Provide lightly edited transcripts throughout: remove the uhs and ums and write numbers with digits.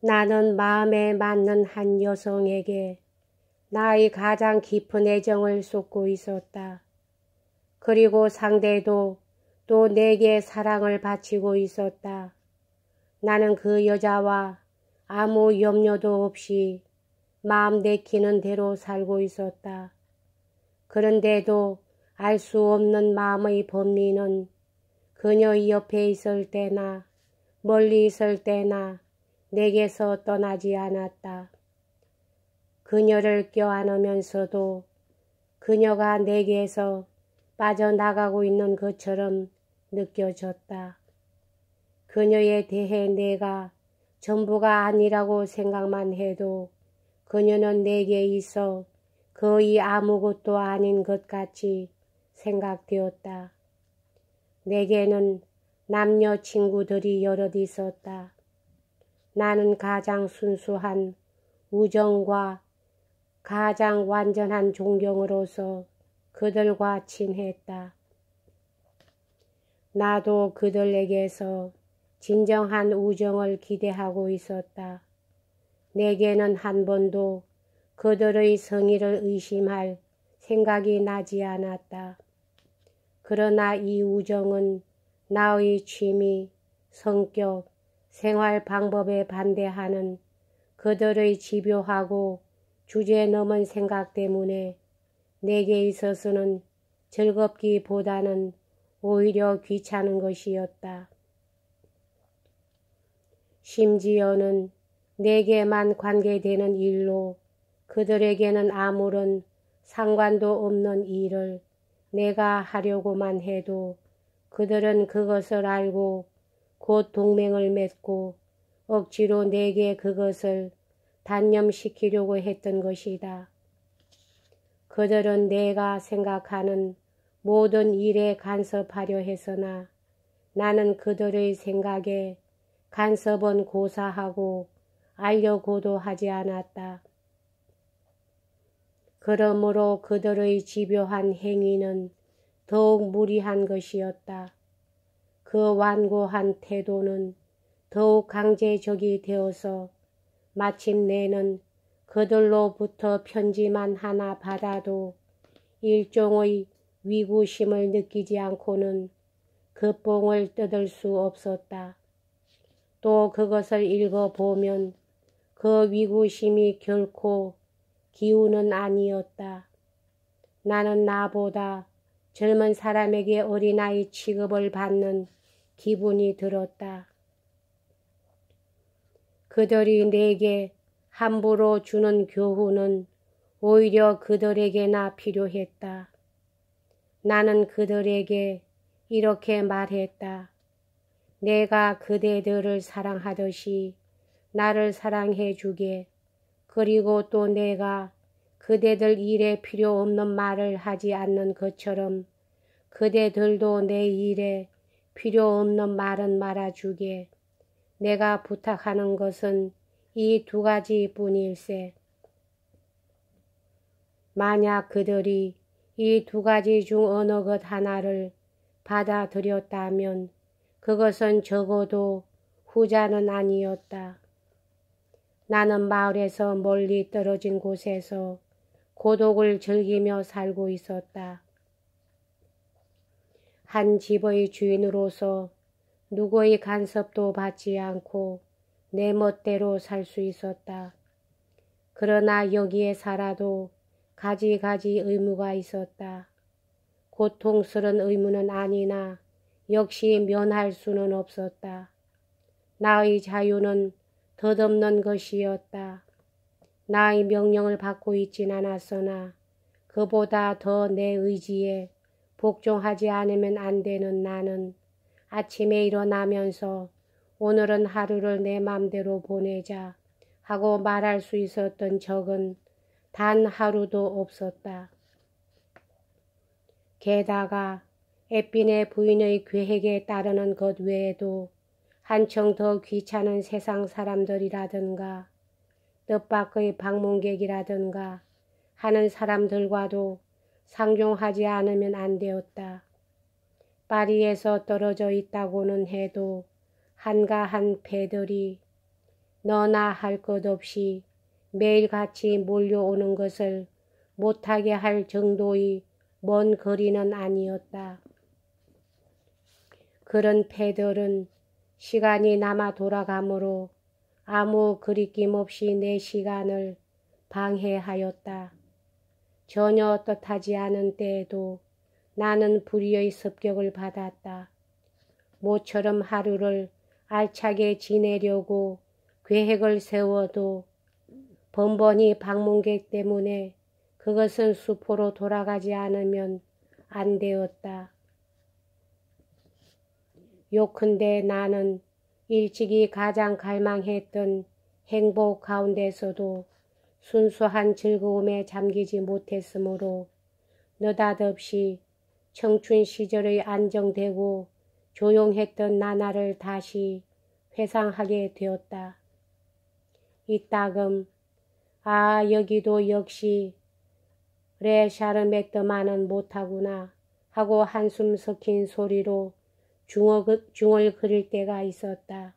나는 마음에 맞는 한 여성에게 나의 가장 깊은 애정을 쏟고 있었다. 그리고 상대도 또 내게 사랑을 바치고 있었다. 나는 그 여자와 아무 염려도 없이 마음 내키는 대로 살고 있었다. 그런데도 알 수 없는 마음의 범리는 그녀의 옆에 있을 때나 멀리 있을 때나 내게서 떠나지 않았다. 그녀를 껴안으면서도 그녀가 내게서 빠져나가고 있는 것처럼 느껴졌다. 그녀에 대해 내가 전부가 아니라고 생각만 해도 그녀는 내게 있어 거의 아무것도 아닌 것 같이 생각되었다. 내게는 남녀 친구들이 여럿 있었다. 나는 가장 순수한 우정과 가장 완전한 존경으로서 그들과 친했다. 나도 그들에게서 진정한 우정을 기대하고 있었다. 내게는 한 번도 그들의 성의를 의심할 생각이 나지 않았다. 그러나 이 우정은 나의 취미, 성격, 생활 방법에 반대하는 그들의 집요하고 주제넘은 생각 때문에 내게 있어서는 즐겁기보다는 오히려 귀찮은 것이었다. 심지어는 내게만 관계되는 일로 그들에게는 아무런 상관도 없는 일을 내가 하려고만 해도 그들은 그것을 알고 곧 동맹을 맺고 억지로 내게 그것을 단념시키려고 했던 것이다. 그들은 내가 생각하는 모든 일에 간섭하려 했으나 나는 그들의 생각에 간섭은 고사하고 알려고도 하지 않았다. 그러므로 그들의 집요한 행위는 더욱 무리한 것이었다. 그 완고한 태도는 더욱 강제적이 되어서 마침내는 그들로부터 편지만 하나 받아도 일종의 위구심을 느끼지 않고는 그 뽕을 뜯을 수 없었다. 또 그것을 읽어보면 그 위구심이 결코 기우는 아니었다. 나는 나보다 젊은 사람에게 어린아이 취급을 받는 기분이 들었다. 그들이 내게 함부로 주는 교훈은 오히려 그들에게나 필요했다. 나는 그들에게 이렇게 말했다. 내가 그대들을 사랑하듯이 나를 사랑해 주게. 그리고 또 내가 그대들 일에 필요 없는 말을 하지 않는 것처럼 그대들도 내 일에 필요 없는 말은 말아주게. 내가 부탁하는 것은 이 두 가지뿐일세. 만약 그들이 이 두 가지 중 어느 것 하나를 받아들였다면 그것은 적어도 후자는 아니었다. 나는 마을에서 멀리 떨어진 곳에서 고독을 즐기며 살고 있었다. 한 집의 주인으로서 누구의 간섭도 받지 않고 내 멋대로 살 수 있었다. 그러나 여기에 살아도 가지가지 의무가 있었다. 고통스러운 의무는 아니나 역시 면할 수는 없었다. 나의 자유는 덧없는 것이었다. 나의 명령을 받고 있진 않았으나 그보다 더 내 의지에 복종하지 않으면 안 되는 나는 아침에 일어나면서 오늘은 하루를 내 맘대로 보내자 하고 말할 수 있었던 적은 단 하루도 없었다. 게다가 애빈의 부인의 계획에 따르는 것 외에도 한층 더 귀찮은 세상 사람들이라든가 뜻밖의 방문객이라든가 하는 사람들과도 상종하지 않으면 안 되었다. 파리에서 떨어져 있다고는 해도 한가한 배들이 너나 할 것 없이 매일같이 몰려오는 것을 못하게 할 정도의 먼 거리는 아니었다. 그런 패들은 시간이 남아 돌아가므로 아무 거리낌 없이 내 시간을 방해하였다. 전혀 뜻하지 않은 때에도 나는 불의의 습격을 받았다. 모처럼 하루를 알차게 지내려고 계획을 세워도 번번이 방문객 때문에 그것은 수포로 돌아가지 않으면 안 되었다. 요컨대 나는 일찍이 가장 갈망했던 행복 가운데서도 순수한 즐거움에 잠기지 못했으므로 느닷없이 청춘 시절의 안정되고 조용했던 나날을 다시 회상하게 되었다. 이따금 여기도 역시 레샤르메트만은 못하구나 하고 한숨 섞인 소리로 중을 그릴 때가 있었다.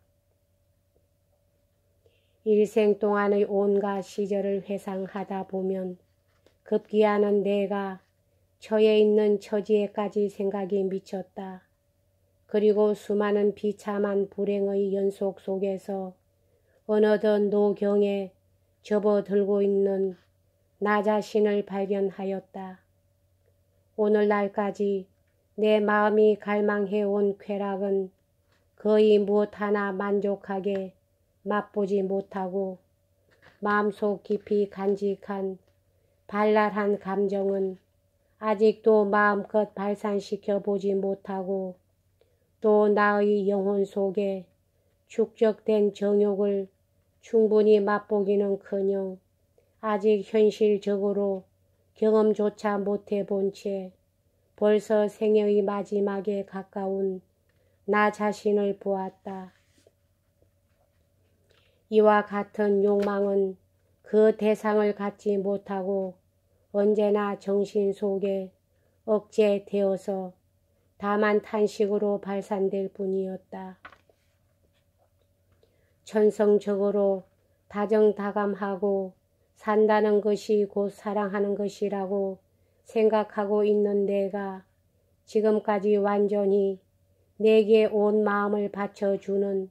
일생 동안의 온갖 시절을 회상하다 보면 급기야는 내가 처해 있는 처지에까지 생각이 미쳤다. 그리고 수많은 비참한 불행의 연속 속에서 어느덧 노경에 접어들고 있는 나 자신을 발견하였다. 오늘날까지 내 마음이 갈망해온 쾌락은 거의 무엇 하나 만족하게 맛보지 못하고 마음속 깊이 간직한 발랄한 감정은 아직도 마음껏 발산시켜 보지 못하고 또 나의 영혼 속에 축적된 정욕을 충분히 맛보기는커녕 아직 현실적으로 경험조차 못해본 채 벌써 생애의 마지막에 가까운 나 자신을 보았다. 이와 같은 욕망은 그 대상을 갖지 못하고 언제나 정신 속에 억제되어서 다만 탄식으로 발산될 뿐이었다. 천성적으로 다정다감하고 산다는 것이 곧 사랑하는 것이라고 생각하고 있는 내가 지금까지 완전히 내게 온 마음을 바쳐주는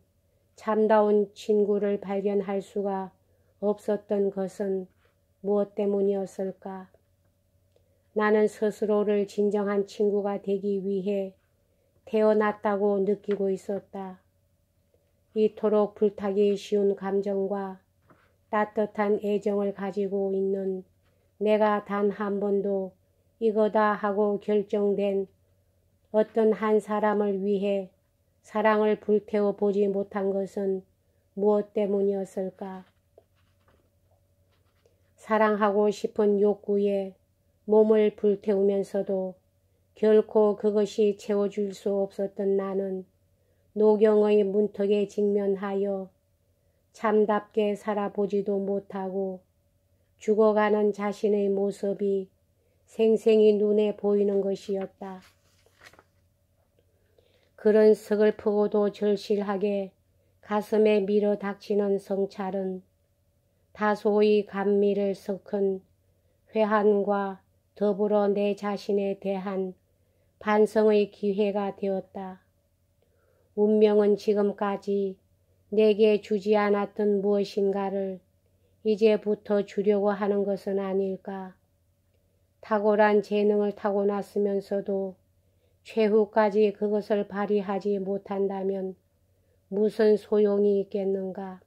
참다운 친구를 발견할 수가 없었던 것은 무엇 때문이었을까? 나는 스스로를 진정한 친구가 되기 위해 태어났다고 느끼고 있었다. 이토록 불타기 쉬운 감정과 따뜻한 애정을 가지고 있는 내가 단 한 번도 이거다 하고 결정된 어떤 한 사람을 위해 사랑을 불태워 보지 못한 것은 무엇 때문이었을까? 사랑하고 싶은 욕구에 몸을 불태우면서도 결코 그것이 채워줄 수 없었던 나는 노경의 문턱에 직면하여 참답게 살아보지도 못하고 죽어가는 자신의 모습이 생생히 눈에 보이는 것이었다. 그런 서글프고도 절실하게 가슴에 밀어 닥치는 성찰은 다소의 감미를 섞은 회한과 더불어 내 자신에 대한 반성의 기회가 되었다. 운명은 지금까지 내게 주지 않았던 무엇인가를 이제부터 주려고 하는 것은 아닐까. 탁월한 재능을 타고났으면서도 최후까지 그것을 발휘하지 못한다면 무슨 소용이 있겠는가.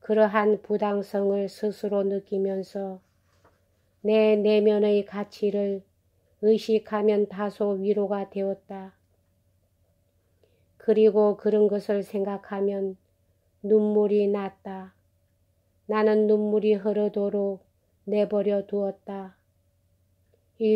그러한 부당성을 스스로 느끼면서 내 내면의 가치를 의식하면 다소 위로가 되었다. 그리고 그런 것을 생각하면 눈물이 났다. 나는 눈물이 흐르도록 내버려 두었다.